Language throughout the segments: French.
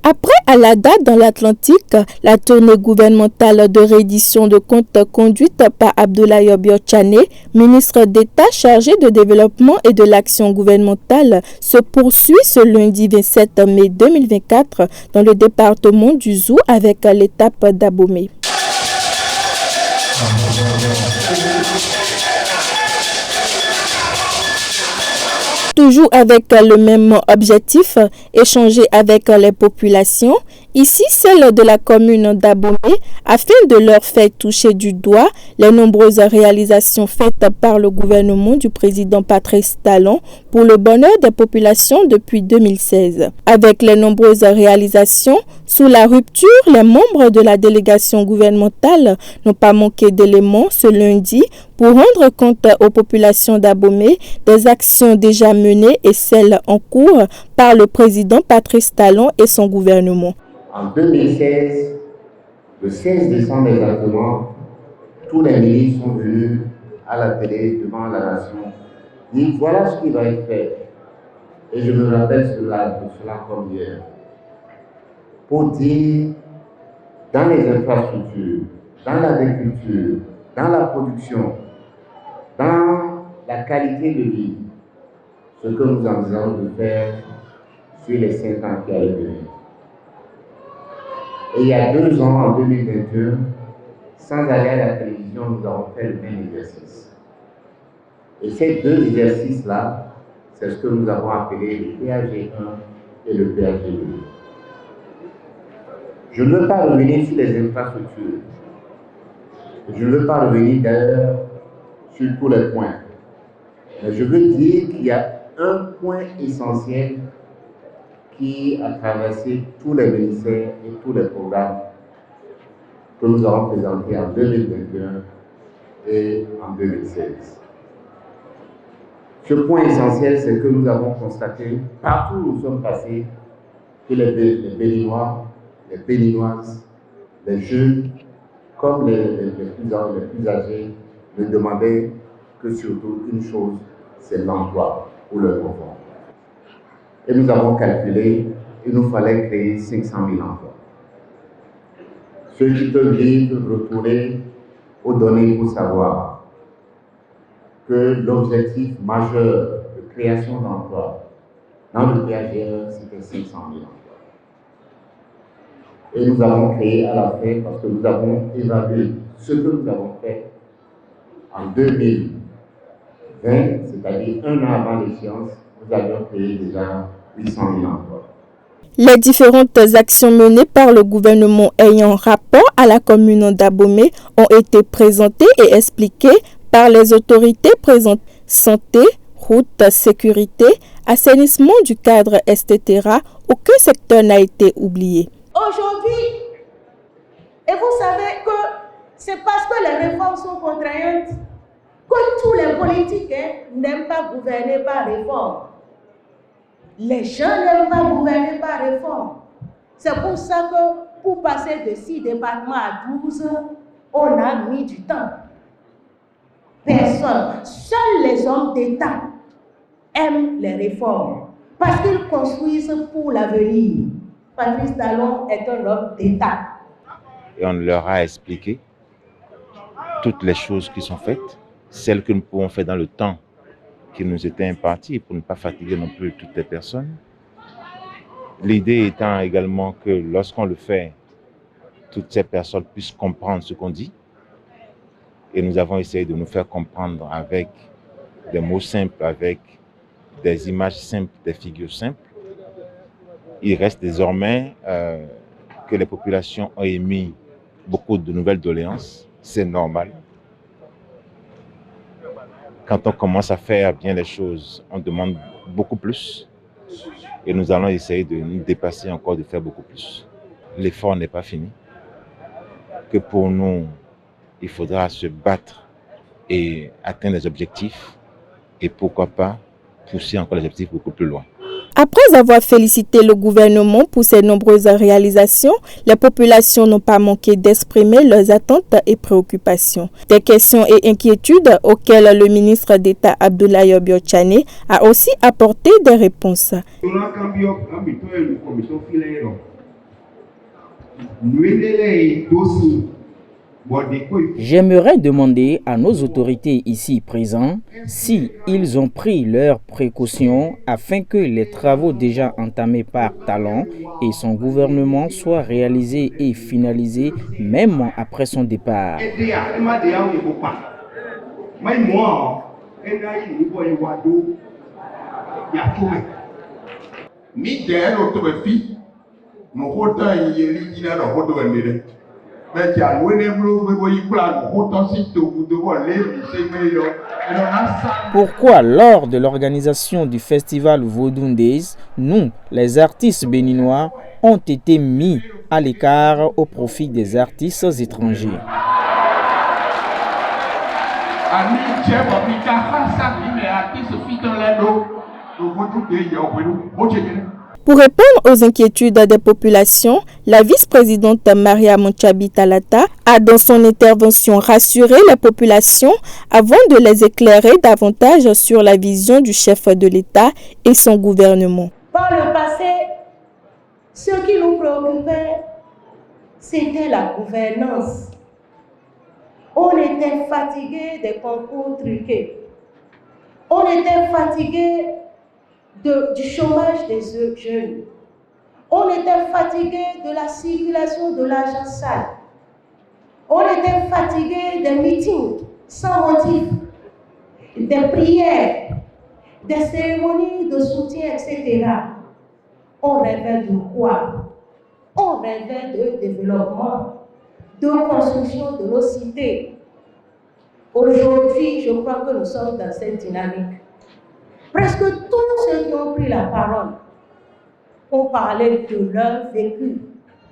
Après Alada dans l'Atlantique, la tournée gouvernementale de reddition de comptes conduite par Abdoulaye Biotchane, ministre d'État chargé de développement et de l'action gouvernementale, se poursuit ce lundi 27 mai 2024 dans le département du Zou avec l'étape d'Abomey. Toujours avec le même objectif, échanger avec les populations, ici celle de la commune d'Abomey, afin de leur faire toucher du doigt les nombreuses réalisations faites par le gouvernement du président Patrice Talon pour le bonheur des populations depuis 2016. Avec les nombreuses réalisations, sous la rupture, les membres de la délégation gouvernementale n'ont pas manqué d'éléments ce lundi pour rendre compte aux populations d'Abomey des actions déjà menées et celles en cours par le président Patrice Talon et son gouvernement. En 2016, le 16 décembre exactement, tous les ministres sont venus à la télé devant la nation, dire voilà ce qui va être fait. Et je me rappelle de cela comme hier. Pour dire, dans les infrastructures, dans l'agriculture, dans la production, dans la qualité de vie, ce que nous envisageons de faire sur les 5 ans qui allaient venir. Et il y a 2 ans, en 2021, sans aller à la télévision, nous avons fait le même exercice. Et ces 2 exercices-là, c'est ce que nous avons appelé le PAG1 et le PAG2. Je ne veux pas revenir sur les infrastructures. Je ne veux pas revenir d'ailleurs sur tous les points. Mais je veux dire qu'il y a un point essentiel qui a traversé tous les ministères et tous les programmes que nous avons présentés en 2021 et en 2016. Ce point essentiel, c'est que nous avons constaté, partout où nous sommes passés, que les Béninois, les Béninoises, les jeunes, comme les plus âgés, ne demandaient que surtout une chose, c'est l'emploi pour leur confort. Et nous avons calculé, il nous fallait créer 500 000 emplois. Ceux qui peuvent lire peuvent retourner aux données pour savoir que l'objectif majeur de création d'emplois dans le PAG1, c'était 500 000 emplois. Et nous avons créé à la fin, parce que nous avons évalué ce que nous avons fait en 2020, c'est-à-dire 1 an avant l'échéance, nous avions créé déjà 800 000 emplois. Les différentes actions menées par le gouvernement ayant rapport à la commune d'Abomey ont été présentées et expliquées par les autorités présentes. Santé, route, sécurité, assainissement du cadre, etc. Aucun secteur n'a été oublié. Aujourd'hui, et vous savez que c'est parce que les réformes sont contraignantes que tous les politiques n'aiment pas gouverner par réforme. Les gens n'aiment pas gouverner par réforme. C'est pour ça que pour passer de 6 départements à 12, on a mis du temps. Personne, seuls les hommes d'État aiment les réformes parce qu'ils construisent pour l'avenir. Patrice Talon est un homme d'État. Et on leur a expliqué toutes les choses qui sont faites, celles que nous pouvons faire dans le temps qui nous était imparti pour ne pas fatiguer non plus toutes les personnes. L'idée étant également que lorsqu'on le fait, toutes ces personnes puissent comprendre ce qu'on dit. Et nous avons essayé de nous faire comprendre avec des mots simples, avec des images simples, des figures simples. Il reste désormais que les populations ont émis beaucoup de nouvelles doléances. C'est normal. Quand on commence à faire bien les choses, on demande beaucoup plus. Et nous allons essayer de nous dépasser encore, de faire beaucoup plus. L'effort n'est pas fini. Que pour nous, il faudra se battre et atteindre les objectifs. Et pourquoi pas pousser encore les objectifs beaucoup plus loin. Après avoir félicité le gouvernement pour ses nombreuses réalisations, les populations n'ont pas manqué d'exprimer leurs attentes et préoccupations. Des questions et inquiétudes auxquelles le ministre d'État Abdoulaye Biotchane a aussi apporté des réponses. J'aimerais demander à nos autorités ici présentes si ils ont pris leurs précautions afin que les travaux déjà entamés par Talon et son gouvernement soient réalisés et finalisés même après son départ. Pourquoi, lors de l'organisation du festival Vodou Days, nous, les artistes béninois, ont été mis à l'écart au profit des artistes étrangers? Pour répondre aux inquiétudes des populations, la vice-présidente Maria Montchabi Talata a dans son intervention rassuré les populations avant de les éclairer davantage sur la vision du chef de l'État et son gouvernement. Par le passé, ce qui nous préoccupait, c'était la gouvernance. On était fatigué des concours truqués. On était fatigué du chômage des jeunes. On était fatigué de la circulation de l'argent sale. On était fatigué des meetings sans motif, des prières, des cérémonies de soutien, etc. On rêvait de quoi? On rêvait de développement, de construction de nos cités. Aujourd'hui, je crois que nous sommes dans cette dynamique. Presque tous ceux qui ont pris la parole ont parlé de leur vécu,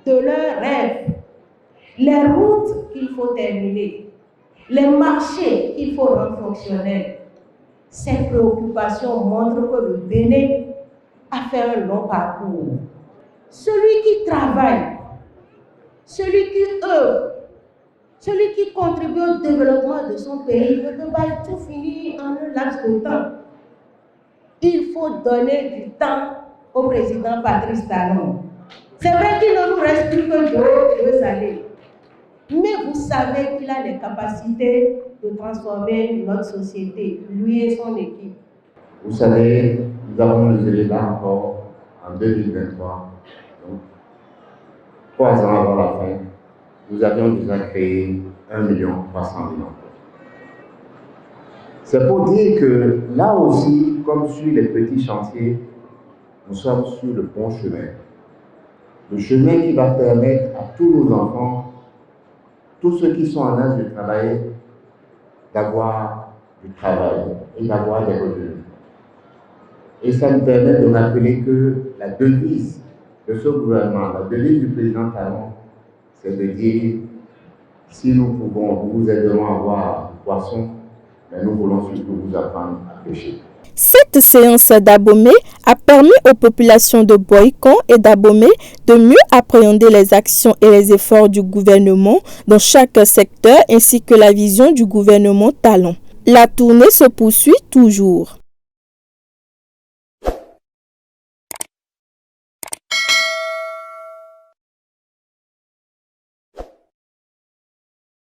de leurs rêves, les routes qu'il faut terminer, les marchés qu'il faut rendre fonctionnels. Ces préoccupations montrent que le Bénin a fait un long parcours. Celui qui travaille, celui qui œuvre, celui qui contribue au développement de son pays ne peut pas tout finir en un laps de temps. Il faut donner du temps au président Patrice Talon. C'est vrai qu'il ne nous reste plus que 2 années. Mais vous savez qu'il a les capacités de transformer notre société, lui et son équipe. Vous savez, nous avons mesuré là encore en 2023, donc 3 ans avant la fin, nous avions déjà créé 1 300 000 emplois. C'est pour dire que là aussi, comme sur les petits chantiers, nous sommes sur le bon chemin. Le chemin qui va permettre à tous nos enfants, tous ceux qui sont en âge de travailler, d'avoir du travail et d'avoir des revenus. Et ça nous permet de rappeler que la devise de ce gouvernement, la devise du président Talon, c'est de dire, si nous pouvons, nous vous aiderons à avoir du poisson, mais nous voulons surtout vous apprendre à pêcher. Cette séance d'Abomey a permis aux populations de Boycon et d'Abomey de mieux appréhender les actions et les efforts du gouvernement dans chaque secteur ainsi que la vision du gouvernement Talon. La tournée se poursuit toujours.